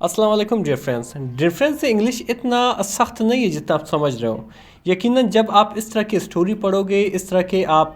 अस्सलाम वालेकुम dear friends. Dear friends, English इतना सख्त नहीं है जितना आप समझ रहे हो। यकीनन जब आप इस तरह की स्टोरी पढ़ोगे, इस तरह के आप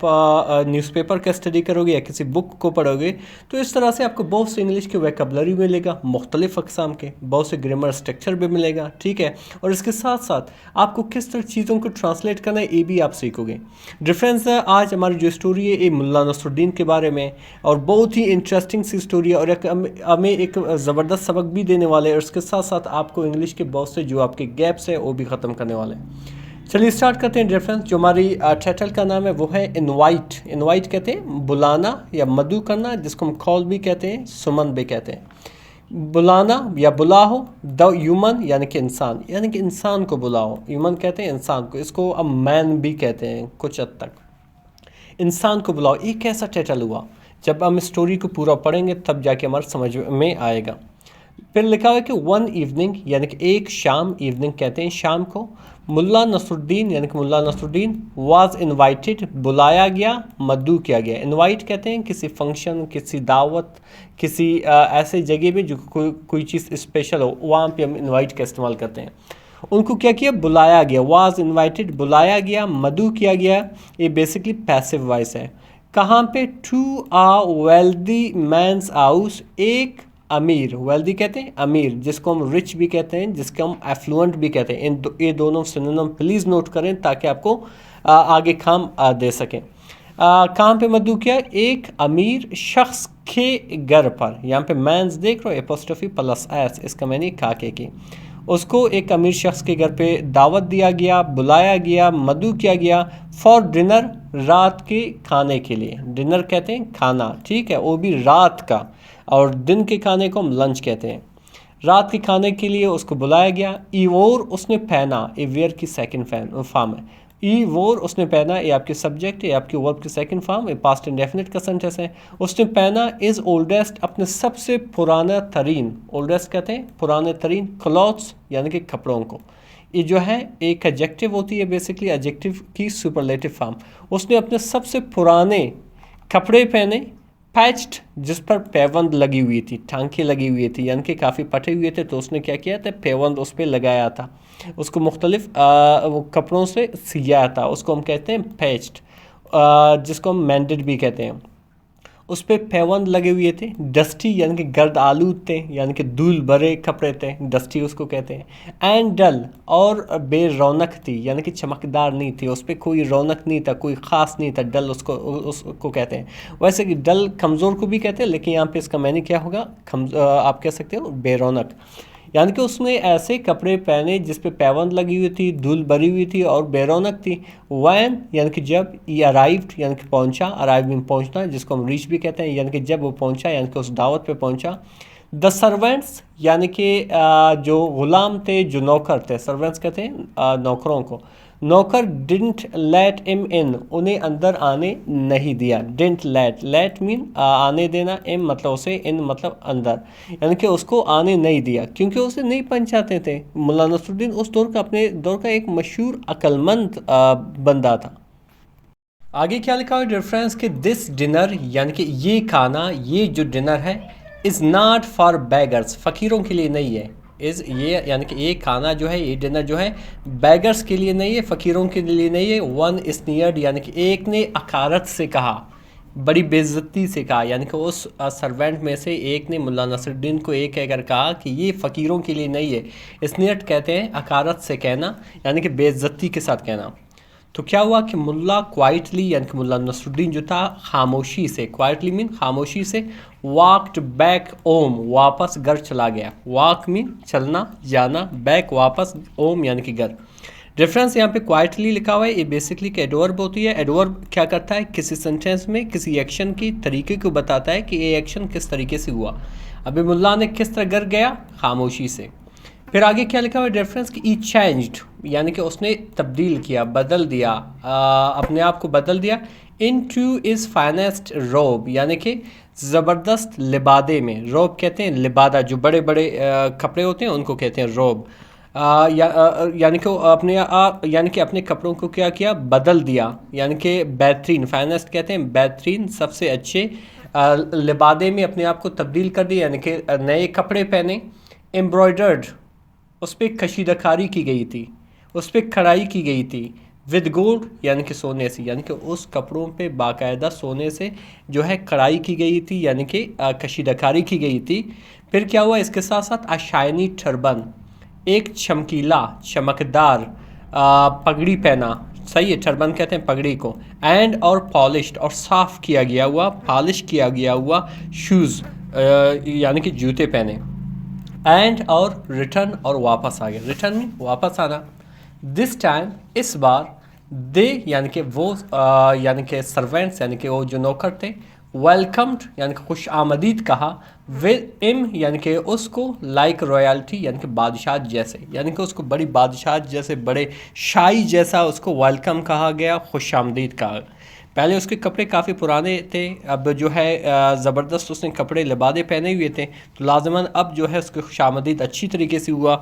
न्यूज़पेपर का स्टडी करोगे या किसी बुक को पढ़ोगे, तो इस तरह से आपको बहुत से इंग्लिश के वोकैबुलरी मिलेगा, मुख्तलिफ़ अक़साम के बहुत से ग्रामर स्ट्रक्चर भी मिलेगा, ठीक है। और इसके साथ साथ आपको किस तरह चीज़ों को ट्रांसलेट करना है ये भी आप सीखोगे। डियर फ्रेंड्स, आज हमारी जो स्टोरी है ये मुल्ला नसरुद्दीन के बारे में, और बहुत ही इंटरेस्टिंग सी स्टोरी है, और हमें एक ज़बरदस्त सबक भी देने वाले हैं, और इसके साथ साथ आपको इंग्लिश के बहुत से जो आपके गैप्स है वो भी ख़त्म करने वाले हैं। चलिए स्टार्ट करते हैं डियर फ्रेंड्स। जो हमारी टाइटल का नाम है वो है इनवाइट। इनवाइट कहते हैं बुलाना या मदू करना, जिसको हम कॉल भी कहते हैं, सुमन भी कहते हैं। बुलाना या बुलाओ, द ह्यूमन यानी कि इंसान, यानी कि इंसान को बुलाओ। ह्यूमन कहते हैं इंसान को, इसको अब मैन भी कहते हैं कुछ हद तक। इंसान को बुलाओ, ये कैसा टाइटल हुआ? जब हम स्टोरी को पूरा पढ़ेंगे तब जाके हमारे समझ में आएगा। फिर लिखा हुआ है कि वन इवनिंग यानी कि एक शाम, इवनिंग कहते हैं शाम को, मुल्ला नसरुद्दीन यानी कि मुल्ला नसरुद्दीन वाज इनवाइटेड, बुलाया गया, मद्दू किया गया। इनवाइट कहते हैं किसी फंक्शन, किसी दावत, किसी ऐसे जगह में जो कोई चीज़ स्पेशल हो, वहाँ पे हम इनवाइट का इस्तेमाल करते हैं। उनको क्या किया? बुलाया गया। वाज इनवाइटेड, बुलाया गया, मदू किया गया। ये बेसिकली पैसिव वॉइस है। कहाँ पे? To a wealthy man's house, एक अमीर, वेल्दी कहते हैं अमीर, जिसको हम रिच भी कहते हैं, जिसको हम एफ्लुएंट भी कहते हैं। ये दोनों सिनोनिम प्लीज़ नोट करें ताकि आपको आगे काम दे सकें। कहाँ पे मदू किया? एक अमीर शख्स के घर पर। यहाँ पे मैंस देख रहे हो, एपोस्ट्रोफी प्लस एस, इसका मैंने काके की। उसको एक अमीर शख्स के घर पे दावत दिया गया, बुलाया गया, मदू किया गया, फॉर डिनर, रात के खाने के लिए। डिनर कहते हैं खाना, ठीक है, वो भी रात का, और दिन के खाने को हम लंच कहते हैं। रात के खाने के लिए उसको बुलाया गया। ई वोर, उसने पहना, ए वेयर की सेकंड फॉर्म है। ई वोर, उसने पहना, ये आपके सब्जेक्ट है, आपके वर्ब की सेकंड फॉर्म, ये पास्ट इंडेफिनिट का सेंटेंस है। उसने पहना इज़ ओल्डेस्ट, अपने सबसे पुराना तरीन, ओल्डेस्ट कहते हैं पुराने तरीन, क्लॉथ्स यानी कि कपड़ों को। ये जो है एक एडजेक्टिव होती है, बेसिकली एडजेक्टिव की सुपरलेटिव फॉर्म। उसने अपने सबसे पुराने कपड़े पहने। पैच्ड, जिस पर पैबंद लगी हुई थी, टांके लगी हुई थी, यानी कि काफ़ी पटे हुए थे, तो उसने क्या किया था? पैबंद उस पर लगाया था, उसको मुख्तलिफ कपड़ों से सिया था, उसको हम कहते हैं पैच्ड, जिसको हम मैंडेड भी कहते हैं। उस पर पैबंद लगे हुए थे। डस्टी यानी कि गर्द आलूद थे, यानी कि धूल भरे कपड़े थे, डस्टी उसको कहते हैं। एंड डल, और बेरौनक थी, यानी कि चमकदार नहीं थी, उस पर कोई रौनक नहीं था, कोई ख़ास नहीं था, डल उसको कहते हैं। वैसे कि डल कमज़ोर को भी कहते हैं, लेकिन यहाँ पे इसका मैंने क्या होगा? आप कह सकते हो बेरौनक, यानी कि उसने ऐसे कपड़े पहने जिस पे पैबंद लगी हुई थी, धूल भरी हुई थी और बेरौनक थी। वैन यानी कि जब, ई अराइव्ड यानी कि पहुंचा, अराइव में पहुंचना, जिसको हम रीच भी कहते हैं, यानी कि जब वो पहुंचा, यानी कि उस दावत पे पहुंचा। द सर्वेंट्स यानी कि जो गुलाम थे, जो नौकर थे, सर्वेंट्स कहते हैं नौकरों को। नौकर डिडंट लेट इम इन, उन्हें अंदर आने नहीं दिया। डिडंट लेट, लेट मीन आने देना, इम मतलब उसे, इन मतलब अंदर, यानी कि उसको आने नहीं दिया, क्योंकि उसे नहीं पहचानते थे। मुल्ला नसरुद्दीन उस दौर का, अपने दौर का एक मशहूर अक्लमंद बंदा था। आगे क्या लिखा है रेफरेंस के? दिस डिनर यानी कि ये खाना, ये जो डिनर है, इज़ नॉट फॉर बैगर्स, फ़कीरों के लिए नहीं है। इज़ ये यानी कि ये खाना जो है, ये डिनर जो है, बैगर्स के लिए नहीं है, फ़कीरों के लिए नहीं है। वन स्नीयर्ड यानी कि एक ने अकारत से कहा, बड़ी बेइज्जती से कहा, यानी कि उस सर्वेंट में से एक ने मुल्ला नसरुद्दीन को एक कहकर कहा कि ये फ़कीरों के लिए नहीं है। स्नीयर्ड कहते हैं अकारत से कहना, यानी कि बेइज्जती के साथ कहना। तो क्या हुआ कि मुल्ला क्वाइटली यानी कि मुल्ला नसरुद्दीन जो था, खामोशी से, क्वाइटली मीन खामोशी से, वॉकड बैक ओम, वापस घर चला गया। वॉक मीन चलना, जाना, बैक वापस, ओम यानी कि घर। रेफरेंस यहाँ पे क्वाइटली लिखा हुआ है, ये बेसिकली एक एडवर्ब होती है। एडवर्ब क्या करता है? किसी सेंटेंस में किसी एक्शन की तरीके को बताता है कि ये एक्शन किस तरीके से हुआ। अभी मुल्ला ने किस तरह घर गया? खामोशी से। फिर आगे क्या लिखा हुआ है रेफरेंस की? ई चेंज्ड यानी कि उसने तब्दील किया, बदल दिया, अपने आप को बदल दिया। इनटू इज़ फाइनेस्ट रोब, यानी कि ज़बरदस्त लिबादे में। रोब कहते हैं लिबादा, जो बड़े बड़े कपड़े होते हैं उनको कहते हैं रोब। यानी कि यानी कि अपने कपड़ों को क्या किया? बदल दिया, यानी कि बेहतरीन, फाइनेस्ट कहते हैं बेहतरीन, सबसे अच्छे लिबादे में अपने आप को तब्दील कर दिया, यानी कि नए कपड़े पहने। एम्ब्रॉयडर्ड, उस पर कशीदाकारी की गई थी, उस पर कढ़ाई की गई थी, विद गोल्ड यानी कि सोने से, यानी कि उस कपड़ों पे बाकायदा सोने से जो है कढ़ाई की गई थी, यानी कि कशीदाकारी की गई थी। फिर क्या हुआ इसके साथ साथ अ शाइनी टर्बन, एक चमकीला चमकदार पगड़ी पहना, सही है, टर्बन कहते हैं पगड़ी को। एंड और पॉलिश्ड और साफ़ किया गया हुआ, पॉलिश किया गया हुआ शूज़ यानी कि जूते पहने। एंड और रिटर्न और वापस आ गए, रिटर्न में वापस आना। दिस टाइम इस बार दे यानी कि वो यानी कि सर्वेंट्स यानी कि वो जो नौकर थे, वेलकम्ड यानी कि खुश आमदीद कहा, विद इम यानी कि उसको, लाइक रॉयल्टी यानी कि बादशाह जैसे, यानी कि उसको बड़ी बादशाह जैसे, बड़े शाही जैसा उसको वेलकम कहा गया, खुश आमदीद कहा। पहले उसके कपड़े काफ़ी पुराने थे, अब जो है ज़बरदस्त उसने कपड़े लिबादे पहने हुए थे, तो लाजमन अब जो है उसकी खुशामदीद अच्छी तरीके से हुआ।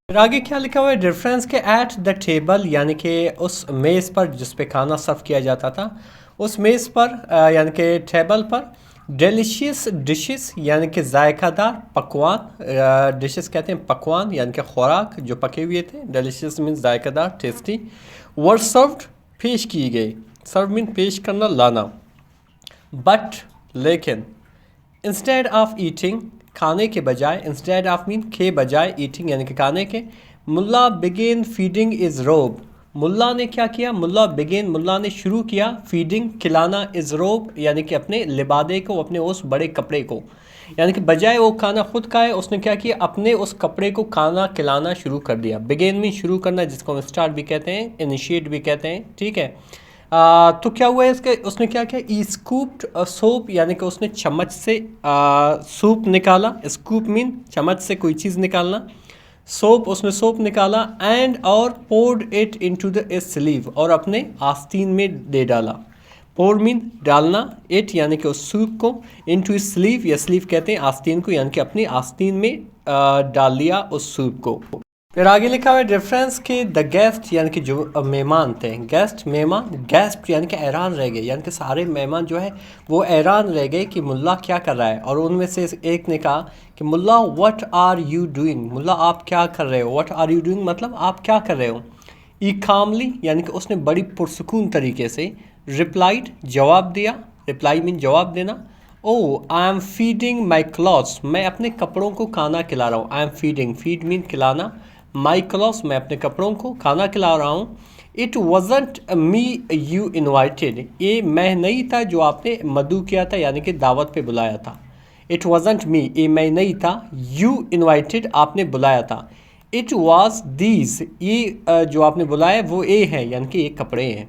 फिर आगे क्या लिखा हुआ है, रेफरेंस के एट द टेबल यानी कि उस मेज़ पर जिस पे खाना सर्व किया जाता था, उस मेज़ पर यानी कि टेबल पर, डिलीशियस डिशेस यानी कि जायकादार पकवान, डिशेस कहते हैं पकवान यानी कि खुराक जो पके हुए थे, डिलीशियस मीन जायकादार टेस्टी, वर सर्व्ड पेश किए गए, सर्व मीन पेश करना लाना, बट लेकिन, इंस्टेड ऑफ ईटिंग खाने के बजाय, इंस्टेड ऑफ मीन के बजाय, ईटिंग यानी कि खाने के, मुल्ला बिगेन फीडिंग इज रोब, मुल्ला ने क्या किया, मुल्ला बिगेन मुल्ला ने शुरू किया, फीडिंग खिलाना, इज रोब यानी कि अपने लिबादे को, अपने उस बड़े कपड़े को, यानी कि बजाय वो खाना खुद खाए उसने क्या किया, अपने उस कपड़े को खाना खिलाना शुरू कर दिया। बिगेन मीन शुरू करना, जिसको हम स्टार्ट भी कहते हैं, इनिशिएट भी कहते हैं, ठीक है। तो क्या हुआ है इसके, उसने क्या किया, ई स्कूप्ड सोप यानी कि उसने चम्मच से सूप निकाला, स्कूप मीन चम्मच से कोई चीज़ निकालना, सोप उसने सोप निकाला, एंड और poured it into the sleeve और अपने आस्तीन में दे डाला, पोर मीन डालना, इट यानी कि उस सूप को, इनटू स्लीव या स्लीव कहते हैं आस्तीन को, यानी कि अपनी आस्तीन में डाल लिया उस सूप को। फिर आगे लिखा हुआ है रेफरेंस के द गेस्ट यानी कि जो मेहमान थे, गेस्ट मेहमान, गेस्ट यानी कि हैरान रह गए, यानी कि सारे मेहमान जो है वो हैरान रह गए कि मुल्ला क्या कर रहा है, और उनमें से एक ने कहा कि मुल्ला व्हाट आर यू डूइंग, मुल्ला आप क्या कर रहे हो, व्हाट आर यू डूइंग मतलब आप क्या कर रहे हो। ई कामली यानी कि उसने बड़ी पुरसकून तरीके से, रिप्लाइड जवाब दिया, रिप्लाई मीन जवाब देना, oh I am feeding my clothes मैं अपने कपड़ों को खाना खिला रहा हूँ, I am feeding, feed mean खिलाना, माई क्लॉथ्स मैं अपने कपड़ों को खाना खिला रहा हूँ। It wasn't me you invited ये मैं नहीं था जो आपने मदू किया था यानी कि दावत पे बुलाया था। इट वॉजंट मी ये मैं नहीं था, यू इन्वाइटेड आपने बुलाया था। इट वॉज दीज ये जो आपने बुलाया वो ए है यानी कि ये कपड़े हैं।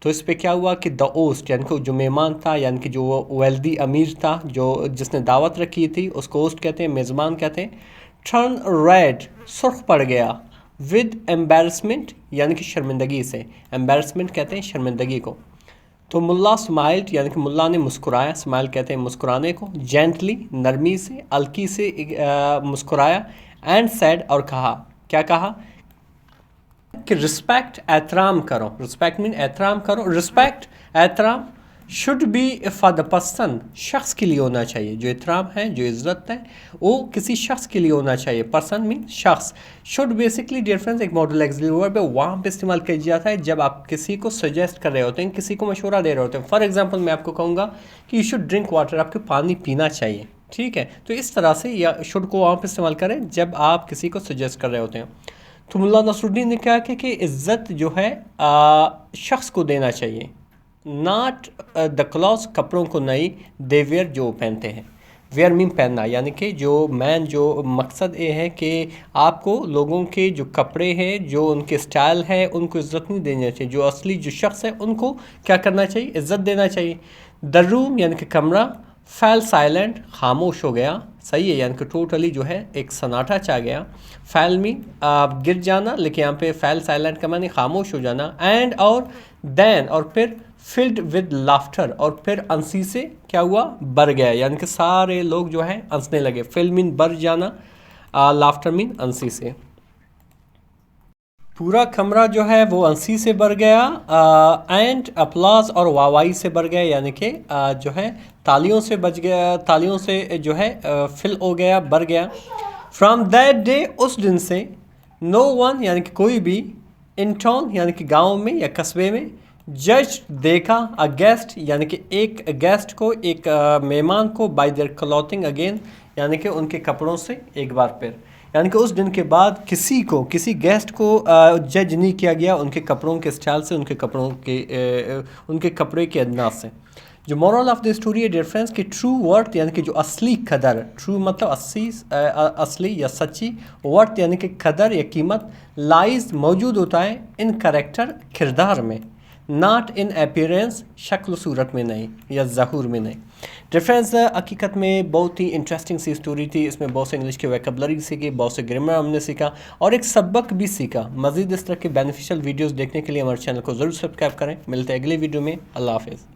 तो इस पर क्या हुआ कि द ओस्ट यानी कि जो मेहमान था यानी कि जो वेल्दी अमीर था जो जिसने दावत रखी थी उसको ओस्ट कहते हैं, मेज़बान कहते हैं। टर्न रेड सुर्ख पड़ गया, विद एम्बेरसमेंट यानी कि शर्मिंदगी से, एम्बेरसमेंट कहते हैं शर्मिंदगी को। तो मुल्ला स्माइल्ड यानी कि मुल्ला ने मुस्कुराया, स्माइल कहते हैं मुस्कुराने को, जेंटली नरमी से, अलकी से मुस्कुराया, एंड सैड और कहा, क्या कहा कि रिस्पेक्ट एहतराम करो, रिस्पेक्ट मीन एहतराम करो, रिस्पेक्ट एहतराम should be for the person शख्स के लिए होना चाहिए, जो एहतराम है जो इज़्ज़त है वो किसी शख्स के लिए होना चाहिए, पर्सन मीन शख्स। शुड बेसिकली डियर फ्रेंड्स एक मॉडल एक्सिलरी वर्ब है, वहाँ पे इस्तेमाल किया जाता है जब आप किसी को सजेस्ट कर रहे होते हैं, किसी को मशवरा दे रहे होते हैं। फॉर एग्जाम्पल मैं आपको कहूँगा कि यू शुड ड्रिंक वाटर, आपको पानी पीना चाहिए, ठीक है। तो इस तरह से या शुड को वहाँ पर इस्तेमाल करें जब आप किसी को सजेस्ट कर रहे होते हैं। तो मुल्ला नसरुद्दीन ने कहा कि इज़्ज़त जो है शख्स को देना चाहिए, नॉट द क्लॉथ कपड़ों को नहीं, दे वेयर जो पहनते हैं, वेयर मीन पहनना यानी कि जो मैन जो मकसद ये है कि आपको लोगों के जो कपड़े हैं जो उनके स्टाइल है उनको इज़्ज़त नहीं देनी चाहिए, जो असली जो शख्स है उनको क्या करना चाहिए, इज़्ज़त देना चाहिए। द रूम यानी कि कमरा, फैल साइलेंट खामोश हो गया, सही है, यानी कि टोटली जो है एक सन्नाटा छा गया। फैल में गिर जाना, लेकिन यहाँ पे फैल साइलेंट का माने खामोश हो जाना। एंड और देन और फिर फिल्ड विद लाफ्टर और फिर हंसी से क्या हुआ, भर गया, यानी कि सारे लोग जो है हंसने लगे। फिल मीन भर जाना, लाफ्टर मीन हंसी से। पूरा कमरा जो है वो हंसी से भर गया, एंड अपलाज और वाहवाही से भर गया, यानी कि जो है तालियों से बच गया, तालियों से जो है फिल हो गया, भर गया। फ्रॉम दैट डे, उस दिन से, नो वन यानी कि कोई भी, इन टाउन यानी कि गांव में या कस्बे में, जज देखा, अ गेस्ट यानी कि एक गेस्ट को, एक मेहमान को, बाय देयर क्लॉथिंग अगेन यानी कि उनके कपड़ों से एक बार फिर, यानी कि उस दिन के बाद किसी गेस्ट को जज नहीं किया गया उनके कपड़ों के स्टाइल से, उनके कपड़े के अंदाज से। जो मॉरल ऑफ द स्टोरी है, डियर फ्रेंड्स, कि ट्रू वर्थ यानी कि जो असली कदर, ट्रू मतलब असली या सच्ची, वर्थ यानी कि कदर या कीमत, लाइज मौजूद होता है इन करेक्टर, किरदार में, नॉट इन अपीयरेंस, शक्ल सूरत में नहीं या ज़हूर में नहीं। डियर फ्रेंड्स, हकीकत में बहुत ही इंटरेस्टिंग सी स्टोरी थी। इसमें बहुत से इंग्लिश के वोकैबुलरी सीखी, बहुत से ग्रामर हमने सीखा और एक सबक भी सीखा। मज़ीद इस तरह के बेनिफिशियल वीडियोज़ देखने के लिए हमारे चैनल को ज़रूर सब्सक्राइब करें। मिलते हैं अगले वीडियो में। अल्लाह हाफ़िज़।